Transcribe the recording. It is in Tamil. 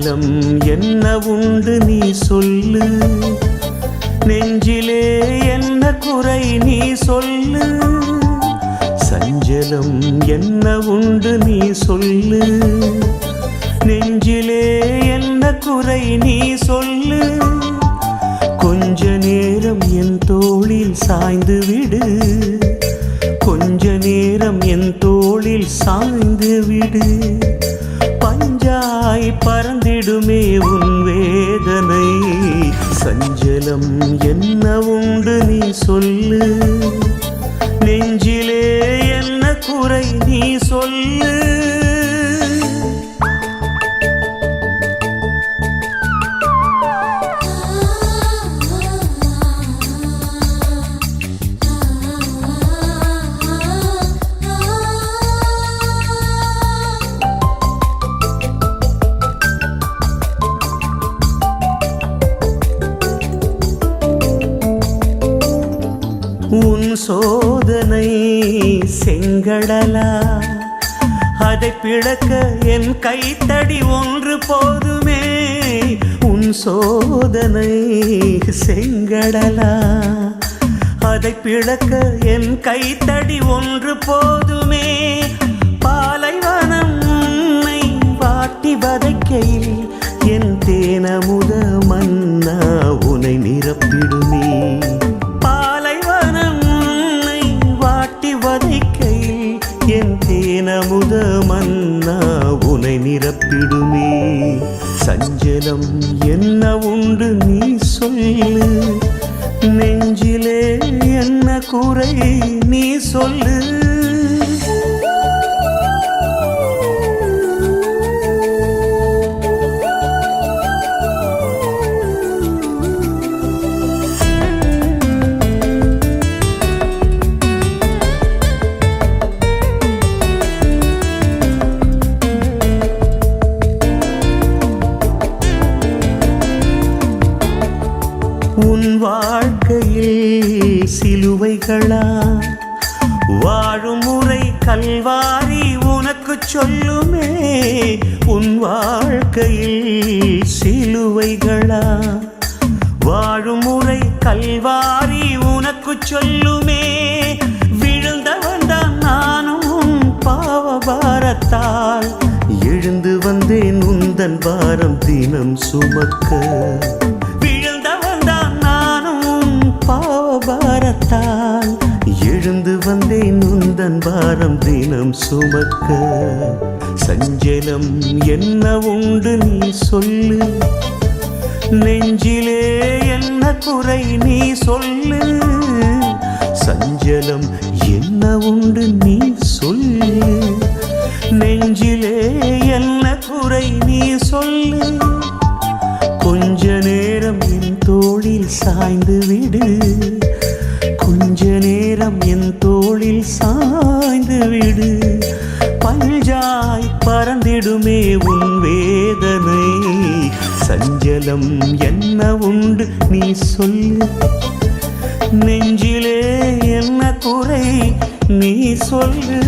சஞ்சலம் என்ன உண்டு நீ சொல்லு, நெஞ்சிலே என்ன குறை நீ சொல்லு. சஞ்சலம் என்ன உண்டு நீ சொல்லு, நெஞ்சிலே என்ன குறை நீ சொல்லு. கொஞ்ச நேரம் என் தோளில் சாய்ந்து விடு, கொஞ்ச நேரம் என் தோளில் சாய்ந்து விடு. பஞ்சாய் பறந்திடுமே உன் வேதனை. சஞ்சலம் என்ன உண்டு நீ சொல்லு, நெஞ்சிலே என்ன குறை நீ சொல்லு. உன் சோதனை செங்கடலா, அதை பிளக்க என் கைத்தடி ஒன்று போதுமே. உன் சோதனை செங்கடலா, அதை பிளக்க என் கைத்தடி ஒன்று போதுமே. பாலைவனம் உன்னை வாட்டி வதைக்கையில் என் தேனமுத மன்னா உனை நிரப்பிடுமே. என் தேனமுத மன்னா உனை நிரப்பிடுமே. சஞ்சலம் என்ன உண்டு நீ சொல்லு, நெஞ்சிலே என்ன குறை நீ சொல்லு. உன் வாழ்க்கையில் சிலுவைகளா, வாழும் முறை கல்வாரி உனக்கு சொல்லுமே. உன் வாழ்க்கையில் சிலுவைகளா, வாழும் முறை கல்வாரி உனக்கு சொல்லுமே. விழுந்தவன் தான் நானும் பாவபாரத்தால், எழுந்து வந்தேன் உந்தன் பாரம் தினம் சுமக்க. பாவபாரத்தால் எழுந்து வந்தேன் உந்தன் பாரம் தினம் சுமக்க. சஞ்சலம் என்ன உண்டு நீ சொல்லு, நெஞ்சிலே என்ன குறை நீ சொல்லு. சஞ்சலம் என்ன உண்டு நீ சொல்லு, நெஞ்சிலே என்ன குறை நீ சொல்லு. கொஞ்ச நேரம் என் தோளில் சாய்ந்து விடு, கொஞ்ச நேரம் என் தோளில் சாய்ந்து விடு. பஞ்சாய் பறந்திடுமே உன் வேதனை. சஞ்சலம் என்ன உண்டு நீ சொல்லு, நெஞ்சிலே என்ன குறை நீ சொல்லு.